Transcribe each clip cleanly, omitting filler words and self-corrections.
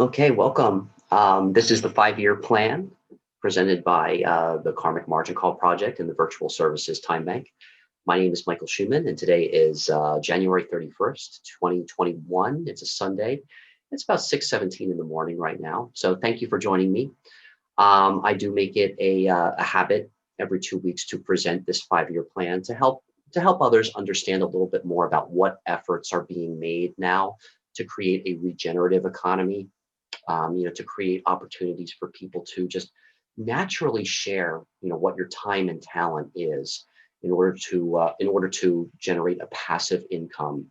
Okay, welcome. This is the 5-year plan presented by the Karmic Margin Call Project and the Virtual Services Time Bank. My name is Michael Schuman, and today is January 31st, 2021. It's a Sunday. It's about 6:17 in the morning right now. So thank you for joining me. I do make it a habit every 2 weeks to present this 5-year plan to help others understand a little bit more about what efforts are being made now to create a regenerative economy, to create opportunities for people to just naturally share, what your time and talent is in order to generate a passive income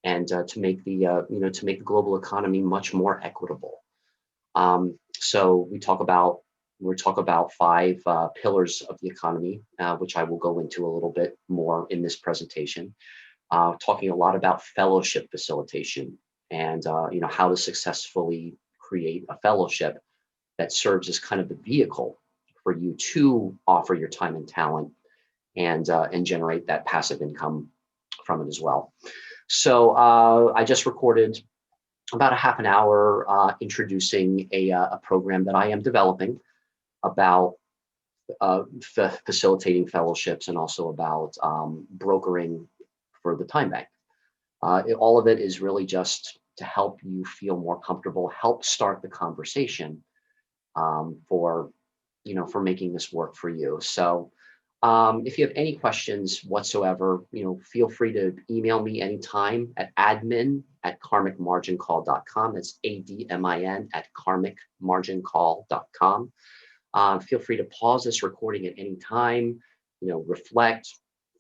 and to make the global economy much more equitable. So we talk about 5 pillars of the economy, which I will go into a little bit more in this presentation. Talking a lot about fellowship facilitation and how to successfully create a fellowship that serves as kind of the vehicle for you to offer your time and talent and generate that passive income from it as well. So I just recorded about a half an hour introducing a program that I am developing about facilitating fellowships and also about brokering for the time bank. All of it is really just to help you feel more comfortable, help start the conversation for making this work for you. So if you have any questions whatsoever, feel free to email me anytime at admin@karmicmargincall.com. That's ADMIN at karmicmargincall.com. Feel free to pause this recording at any time, reflect,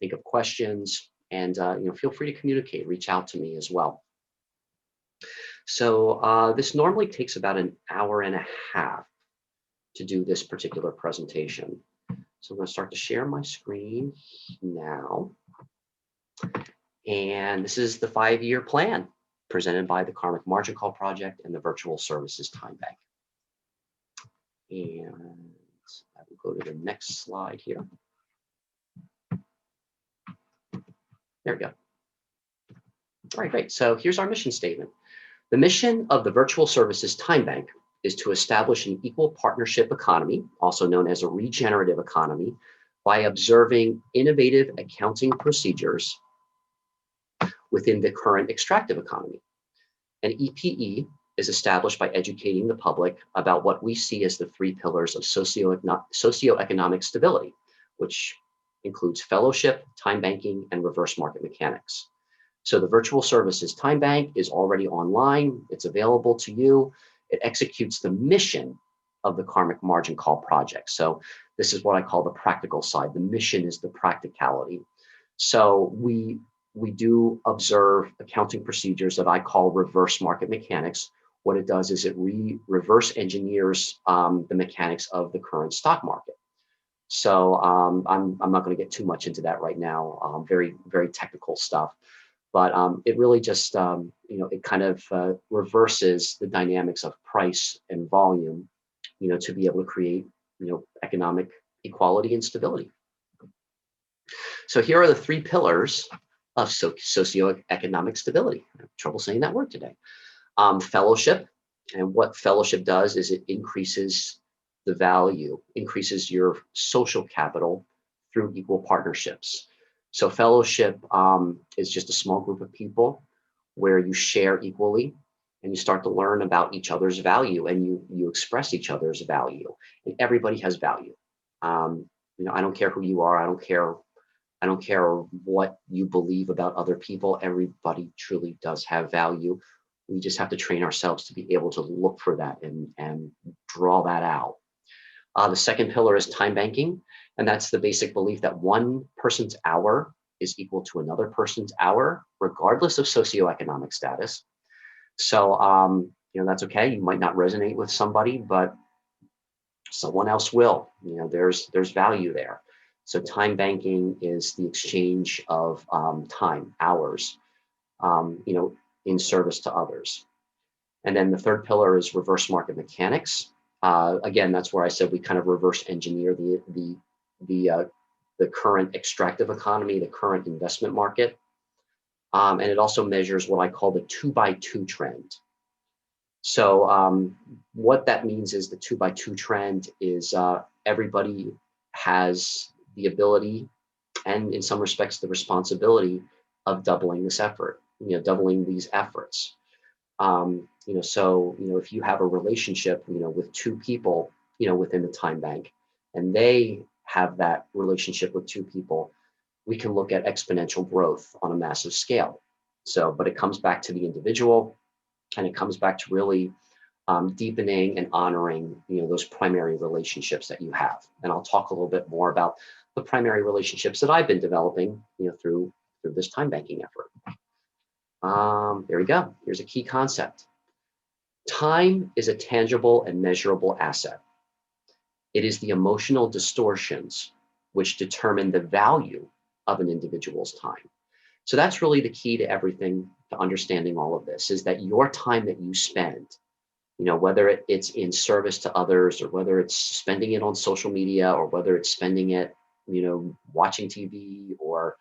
think of questions, and feel free to communicate, reach out to me as well. So this normally takes about an hour and a half to do this particular presentation. So I'm going to start to share my screen now. And this is the 5-year plan presented by the Karmic Margin Call Project and the Virtual Services Time Bank. And I will go to the next slide here. There we go. All right, great. So here's our mission statement. The mission of the Virtual Services Time Bank is to establish an equal partnership economy, also known as a regenerative economy, by observing innovative accounting procedures within the current extractive economy. An EPE is established by educating the public about what we see as the 3 pillars of socioeconomic stability, which includes fellowship, time banking, and reverse market mechanics. So the Virtual Services Time Bank is already online. It's available to you. It executes the mission of the Karmic Margin Call Project. So this is what I call the practical side. The mission is the practicality. So we do observe accounting procedures that I call reverse market mechanics. What it does is it reverse engineers the mechanics of the current stock market. So I'm not going to get too much into that right now. Very, very technical stuff. But it really just, it kind of reverses the dynamics of price and volume, to be able to create, economic equality and stability. So here are the 3 pillars of socioeconomic stability. I have trouble saying that word today. Fellowship, and what fellowship does is it increases the value, increases your social capital through equal partnerships. So fellowship is just a small group of people where you share equally and you start to learn about each other's value and you express each other's value. And everybody has value. I don't care who you are. I don't care what you believe about other people. Everybody truly does have value. We just have to train ourselves to be able to look for that and draw that out. The second pillar is time banking. And that's the basic belief that one person's hour is equal to another person's hour, regardless of socioeconomic status. So, that's okay. You might not resonate with somebody, but someone else will. There's value there. So time banking is the exchange of time, hours, in service to others. And then the third pillar is reverse market mechanics. Again, that's where I said we kind of reverse engineer the current extractive economy, the current investment market. And it also measures what I call the 2x2 trend. So what that means is the 2x2 trend is everybody has the ability and in some respects the responsibility of doubling this effort, doubling these efforts. So if you have a relationship, with two people, within the time bank, and they have that relationship with two people, we can look at exponential growth on a massive scale. So, but it comes back to the individual, and it comes back to really deepening and honoring, those primary relationships that you have. And I'll talk a little bit more about the primary relationships that I've been developing, through this time banking effort. There we go. Here's a key concept. Time is a tangible and measurable asset. It is the emotional distortions which determine the value of an individual's time. So that's really the key to everything, to understanding all of this, is that your time that you spend, whether it's in service to others, or whether it's spending it on social media, or whether it's spending it, watching TV, or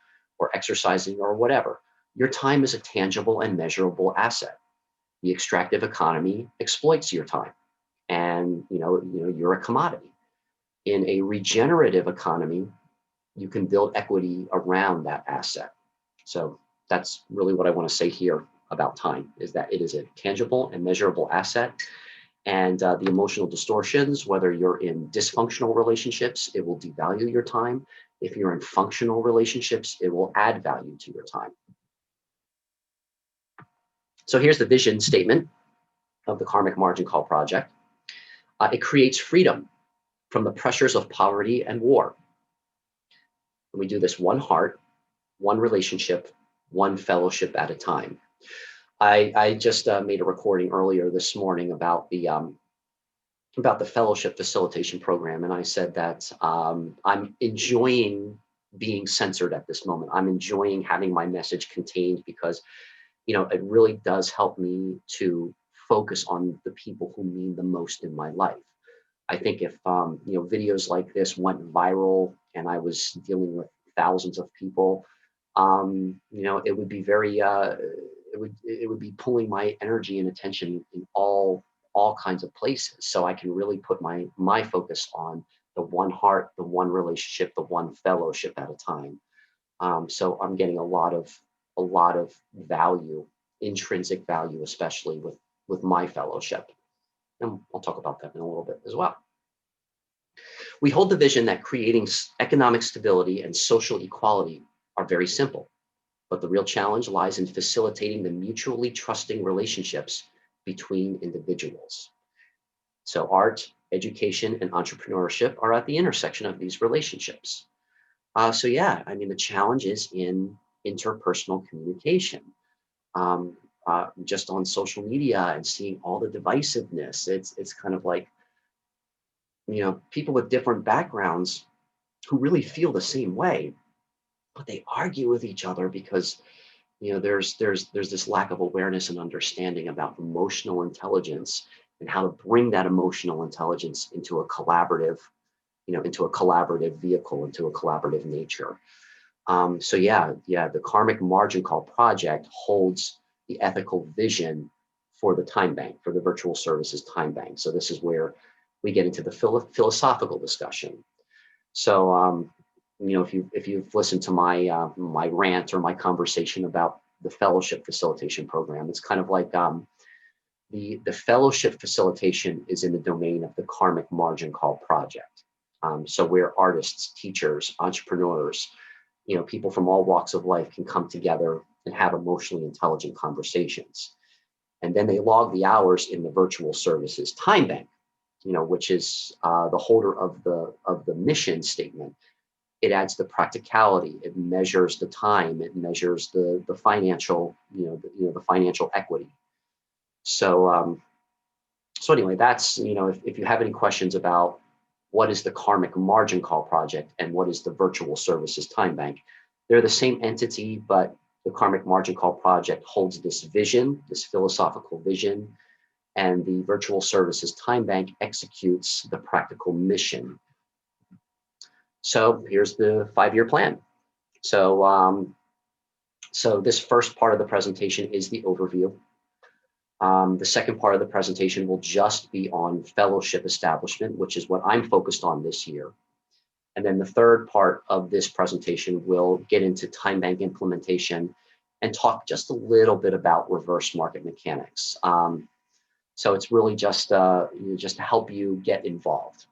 exercising, or whatever, your time is a tangible and measurable asset. The extractive economy exploits your time, and you're a commodity. In a regenerative economy, you can build equity around that asset. So that's really what I want to say here about time, is that it is a tangible and measurable asset. And the emotional distortions, whether you're in dysfunctional relationships, it will devalue your time. If you're in functional relationships, it will add value to your time. So here's the vision statement of the Karmic Margin Call Project. It creates freedom from the pressures of poverty and war. And we do this one heart, one relationship, one fellowship at a time. I just made a recording earlier this morning about the fellowship facilitation program, and I said that I'm enjoying being censored at this moment. I'm enjoying having my message contained, because it really does help me to focus on the people who mean the most in my life. I think if videos like this went viral and I was dealing with thousands of people, it would be very it would be pulling my energy and attention in all kinds of places. So I can really put my focus on the one heart, the one relationship, the one fellowship at a time. So I'm getting a lot of value, intrinsic value, especially with my fellowship. And I'll talk about that in a little bit as well. We hold the vision that creating economic stability and social equality are very simple, but the real challenge lies in facilitating the mutually trusting relationships between individuals. So art, education, and entrepreneurship are at the intersection of these relationships. So yeah, I mean, the challenge is in interpersonal communication. Just on social media and seeing all the divisiveness, it's kind of like, people with different backgrounds who really feel the same way, but they argue with each other because there's this lack of awareness and understanding about emotional intelligence, and how to bring that emotional intelligence into a collaborative, vehicle, into a collaborative nature. So yeah, the Karmic Margin Call Project holds the ethical vision for the time bank, for the virtual services time bank. So this is where we get into the philosophical discussion. So if you've listened to my rant or my conversation about the fellowship facilitation program, it's kind of like the fellowship facilitation is in the domain of the Karmic Margin Call Project. So where artists, teachers, entrepreneurs, people from all walks of life can come together and have emotionally intelligent conversations. And then they log the hours in the virtual services time bank, which is the holder of the mission statement. It adds the practicality. It measures the time. It measures the financial, the financial equity. So anyway, that's, if you have any questions about what is the Karmic Margin Call Project and what is the Virtual Services Time Bank, they're the same entity, but the Karmic Margin Call Project holds this vision, this philosophical vision, and the Virtual Services Time Bank executes the practical mission. So here's the 5-year plan. So this first part of the presentation is the overview. The second part of the presentation will just be on fellowship establishment, which is what I'm focused on this year. And then the third part of this presentation will get into time bank implementation and talk just a little bit about reverse market mechanics. So it's really just to help you get involved.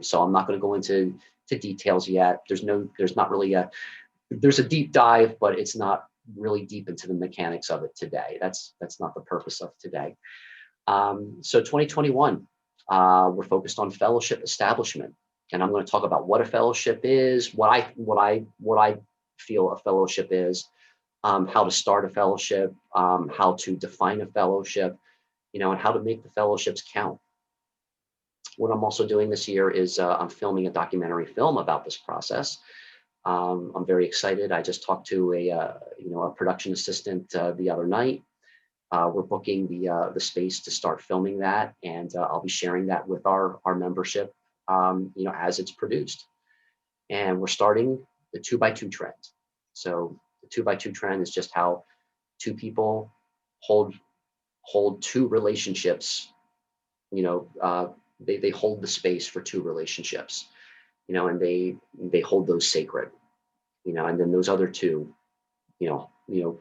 So I'm not going to go into details yet. There's a deep dive, but it's not really deep into the mechanics of it today. That's not the purpose of today. So 2021, we're focused on fellowship establishment, and I'm going to talk about what a fellowship is, what I feel a fellowship is, how to start a fellowship, how to define a fellowship, and how to make the fellowships count. What I'm also doing this year is I'm filming a documentary film about this process. I'm very excited. I just talked to a production assistant the other night. We're booking the space to start filming that, and I'll be sharing that with our membership, as it's produced. And we're starting the 2x2 trend. So the 2x2 trend is just how two people hold two relationships. They hold the space for two relationships. And they hold those sacred. And then those other two,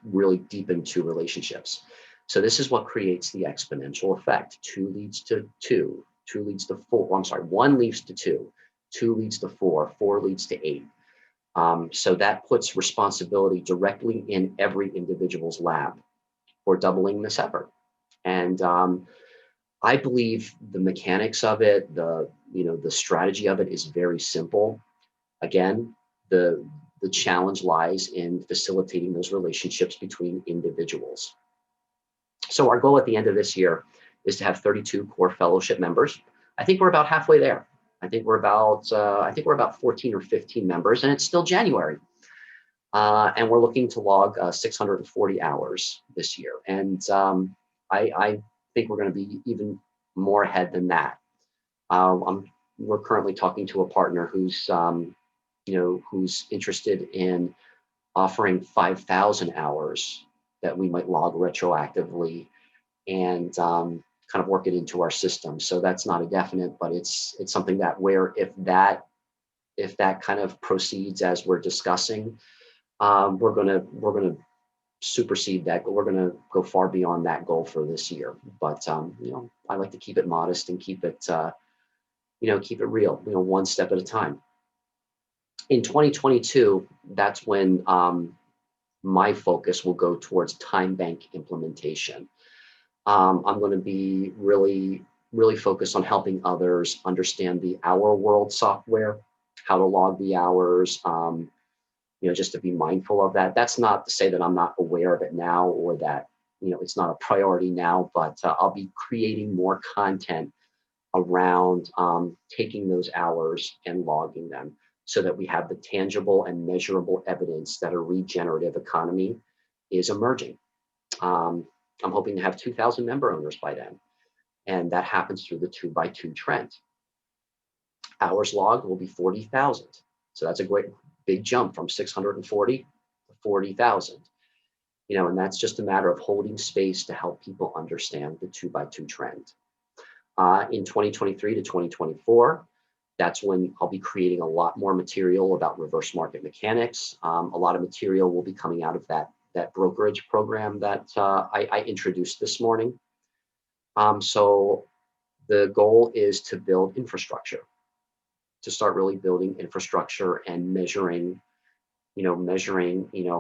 really deepen two relationships. So this is what creates the exponential effect. Two leads to two, two leads to four. I'm sorry, one leads to two leads to four leads to eight. So that puts responsibility directly in every individual's lap for doubling this effort. And I believe the mechanics of it, the strategy of it is very simple. Again, the challenge lies in facilitating those relationships between individuals. So our goal at the end of this year is to have 32 core fellowship members. I think we're about halfway there. I think we're about 14 or 15 members, and it's still January. And we're looking to log 640 hours this year. And I think we're going to be even more ahead than that. We're currently talking to a partner who's interested in offering 5,000 hours that we might log retroactively and kind of work it into our system. So that's not a definite, but it's something that where if that kind of proceeds as we're discussing, we're gonna supersede that. We're gonna go far beyond that goal for this year. But I like to keep it modest and keep it keep it real. One step at a time. In 2022, that's when my focus will go towards time bank implementation. I'm going to be really, really focused on helping others understand the Hour World software, how to log the hours, just to be mindful of that. That's not to say that I'm not aware of it now or that, it's not a priority now, but I'll be creating more content around taking those hours and logging them so that we have the tangible and measurable evidence that a regenerative economy is emerging. I'm hoping to have 2,000 member owners by then, and that happens through the 2x2 trend. Hours logged will be 40,000. So that's a great big jump from 640 to 40,000. And that's just a matter of holding space to help people understand the 2x2 trend. In 2023 to 2024, that's when I'll be creating a lot more material about reverse market mechanics. A lot of material will be coming out of that brokerage program that I introduced this morning. So the goal is to build infrastructure, to start really building infrastructure and measuring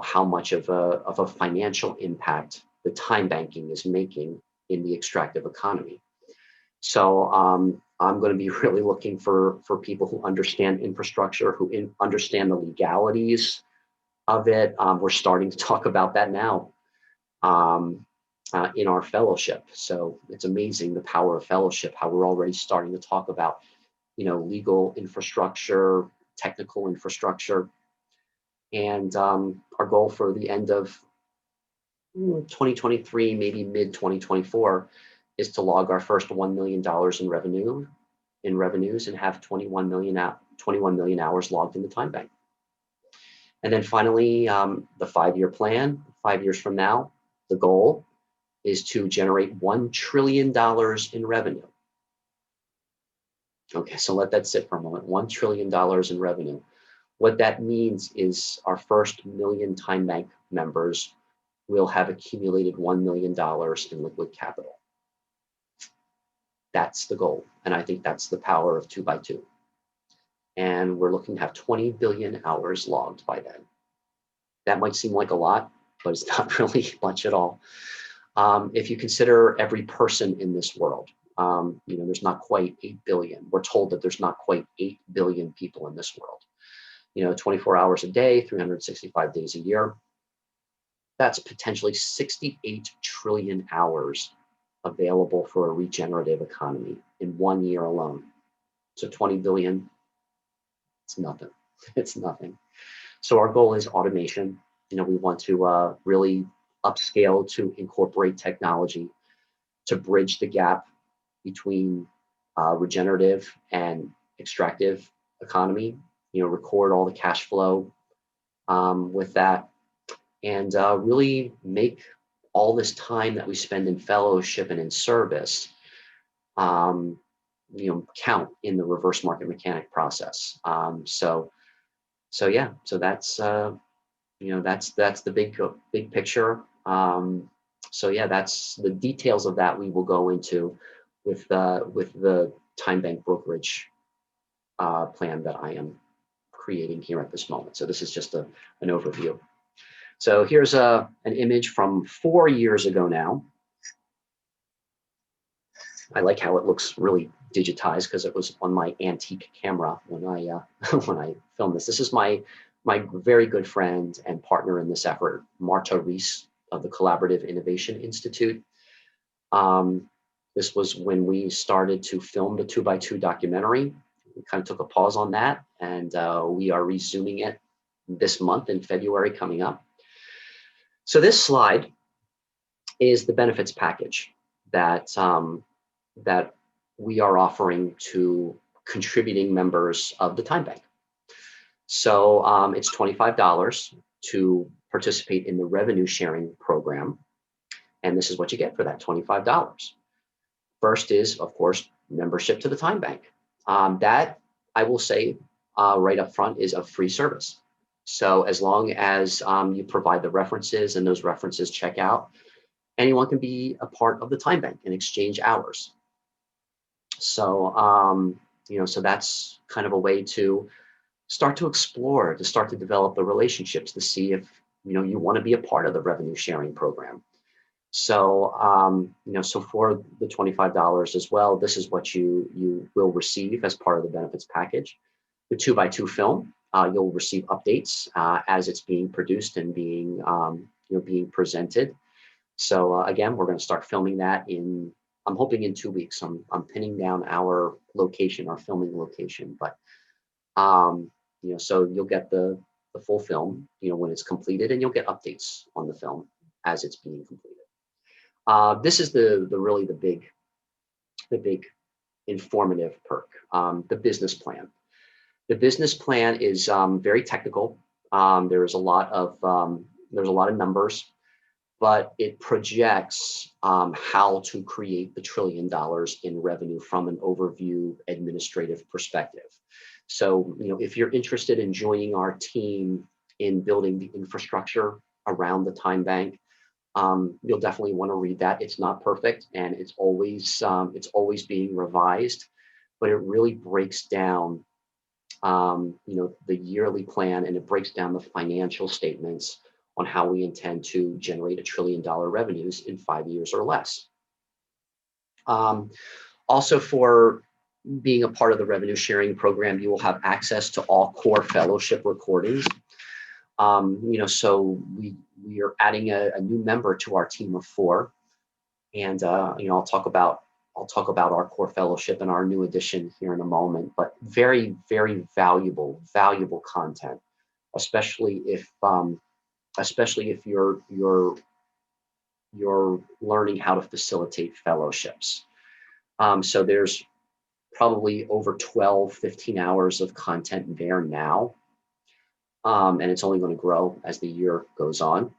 how much of a financial impact the time banking is making in the extractive economy. So I'm going to be really looking for people who understand infrastructure, who understand the legalities of it. We're starting to talk about that now in our fellowship. So it's amazing the power of fellowship, how we're already starting to talk about, legal infrastructure, technical infrastructure. And our goal for the end of 2023, maybe mid 2024, is to log our first $1 million in revenues and have 21 million hours logged in the time bank. And then finally, the 5-year plan, 5 years from now, the goal is to generate $1 trillion in revenue. Okay, so let that sit for a moment. $1 trillion in revenue. What that means is our first million Time Bank members will have accumulated $1 million in liquid capital. That's the goal. And I think that's the power of 2x2. And we're looking to have 20 billion hours logged by then. That might seem like a lot, but it's not really much at all. If you consider every person in this world, there's not quite 8 billion. We're told that there's not quite 8 billion people in this world. 24 hours a day, 365 days a year. That's potentially 68 trillion hours available for a regenerative economy in 1 year alone. So 20 billion, it's nothing. It's nothing. So our goal is automation. We want to really upscale to incorporate technology to bridge the gap between regenerative and extractive economy, record all the cash flow with that, and really make all this time that we spend in fellowship and in service count in the reverse market mechanic process. So that's that's the big picture. So yeah, that's the details of that we will go into with the Time Bank brokerage plan that I am creating here at this moment. So this is just an overview. So here's an image from 4 years ago now. I like how it looks really digitized because it was on my antique camera when I when I filmed this. This is my very good friend and partner in this effort, Marta Reese of the Collaborative Innovation Institute. This was when we started to film the 2x2 documentary. We kind of took a pause on that, and we are resuming it this month in February coming up. So this slide is the benefits package that that we are offering to contributing members of the Time Bank. So it's $25 to participate in the revenue sharing program. And this is what you get for that $25. First is, of course, membership to the Time Bank. That, I will say right up front, is a free service. So as long as you provide the references and those references check out, anyone can be a part of the Time Bank and exchange hours. So, so that's kind of a way to start to explore, to start to develop the relationships, to see if, you want to be a part of the revenue sharing program. So, so for the $25 as well, this is what you will receive as part of the benefits package. The 2x2 film, you'll receive updates as it's being produced and being, being presented. So again, we're going to start filming that I'm hoping in 2 weeks. I'm pinning down our location, our filming location, but so you'll get the full film, when it's completed, and you'll get updates on the film as it's being completed. This is the really the big informative perk, the business plan. The business plan is very technical. There's a lot of numbers, but it projects how to create the $1 trillion in revenue from an overview administrative perspective. So, if you're interested in joining our team in building the infrastructure around the Time Bank, you'll definitely want to read that. It's not perfect, and it's always being revised, but it really breaks down, the yearly plan, and it breaks down the financial statements on how we intend to generate $1 trillion revenues in 5 years or less. Also, for being a part of the revenue sharing program, you will have access to all core fellowship recordings. So we are adding a new member to our team of 4, and I'll talk about our core fellowship and our new addition here in a moment. But very, very valuable content, especially if you're learning how to facilitate fellowships. So there's probably over 15 hours of content there now. And it's only going to grow as the year goes on.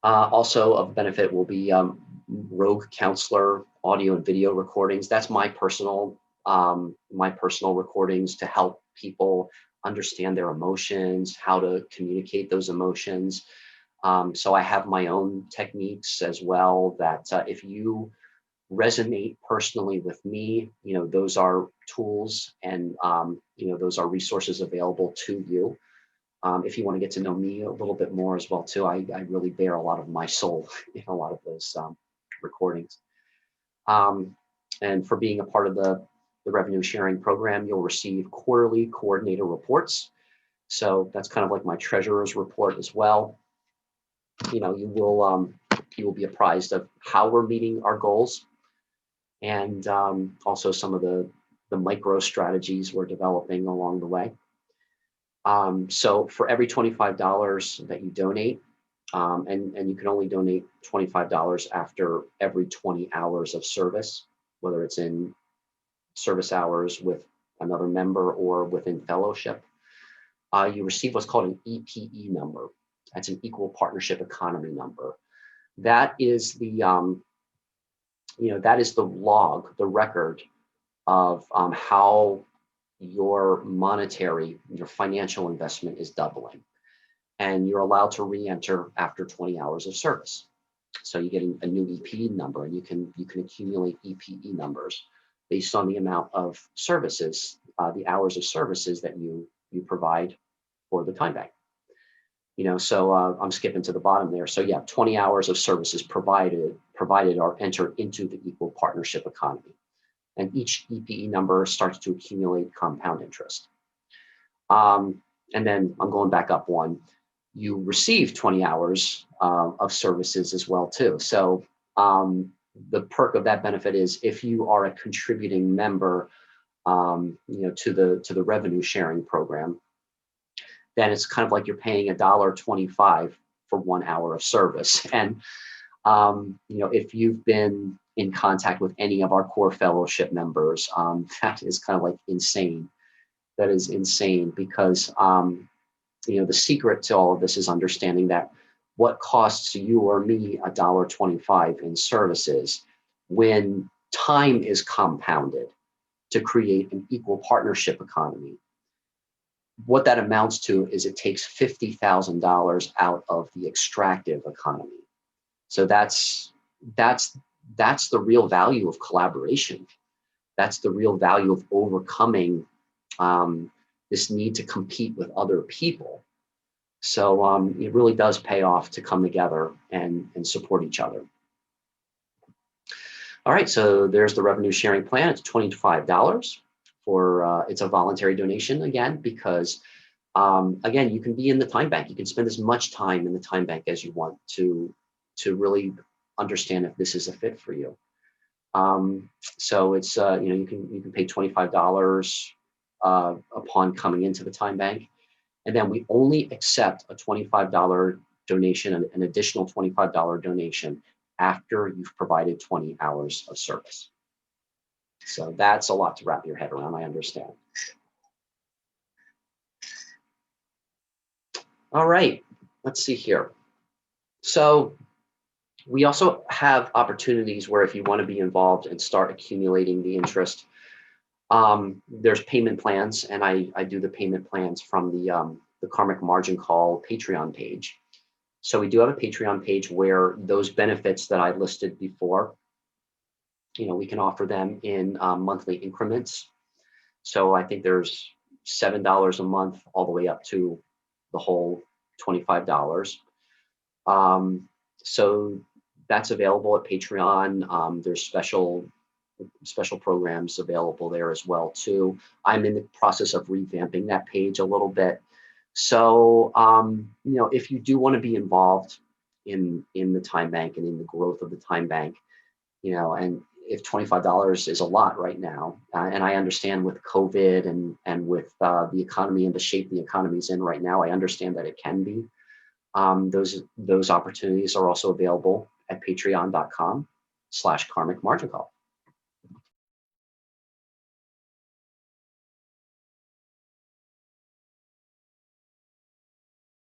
Also of benefit will be rogue counselor audio and video recordings. That's my personal recordings to help people understand their emotions, how to communicate those emotions. So I have my own techniques as well that if you resonate personally with me, those are tools and, those are resources available to you. If you want to get to know me a little bit more as well too, I really bear a lot of my soul in a lot of those recordings. Um, and for being a part of the revenue sharing program, you'll receive quarterly coordinator reports. So that's kind of like my treasurer's report as well. You will be apprised of how we're meeting our goals, and also some of the micro strategies we're developing along the way. So for every $25 that you donate, and you can only donate $25 after every 20 hours of service, whether it's in service hours with another member or within fellowship, you receive what's called an EPE number. That's an equal partnership economy number. That is the log, the record of how your financial investment is doubling. And you're allowed to re-enter after 20 hours of service. So you get a new EPE number, and you can accumulate EPE numbers based on the amount of services, the hours of services that you provide for the time bank. So I'm skipping to the bottom there. So yeah, 20 hours of services provided are entered into the equal partnership economy. And each EPE number starts to accumulate compound interest. And then I'm going back up one. You receive 20 hours of services as well too. So the perk of that benefit is if you are a contributing member, to the revenue sharing program, then it's kind of like you're paying $1.25 for 1 hour of service. And if you've been in contact with any of our core fellowship members, that is kind of like insane. That is insane because the secret to all of this is understanding that what costs you or me $1.25 in services, when time is compounded to create an equal partnership economy, what that amounts to is it takes $50,000 out of the extractive economy. So that's the real value of collaboration. That's the real value of overcoming this need to compete with other people. So it really does pay off to come together and support each other. All right, so there's the revenue sharing plan. It's $25 for, it's a voluntary donation again, because again, you can be in the time bank. You can spend as much time in the time bank as you want to really understand if this is a fit for you. So it's, you can pay $25 upon coming into the time bank. And then we only accept a $25 donation, an additional $25 donation after you've provided 20 hours of service. So that's a lot to wrap your head around, I understand. All right, let's see here. So we also have opportunities where if you want to be involved and start accumulating the interest, there's payment plans, and I do the payment plans from the Karmic Margin Call Patreon page. So we do have a Patreon page where those benefits that I listed before, we can offer them in monthly increments. So I think there's $7 a month all the way up to the whole $25. So that's available at Patreon. There's special programs available there as well too. I'm in the process of revamping that page a little bit. So if you do want to be involved in the time bank and in the growth of the time bank, and if $25 is a lot right now, and I understand with COVID and with the economy and the shape the economy is in right now, I understand that it can be. Those opportunities are also available at patreon.com/karmic margin call.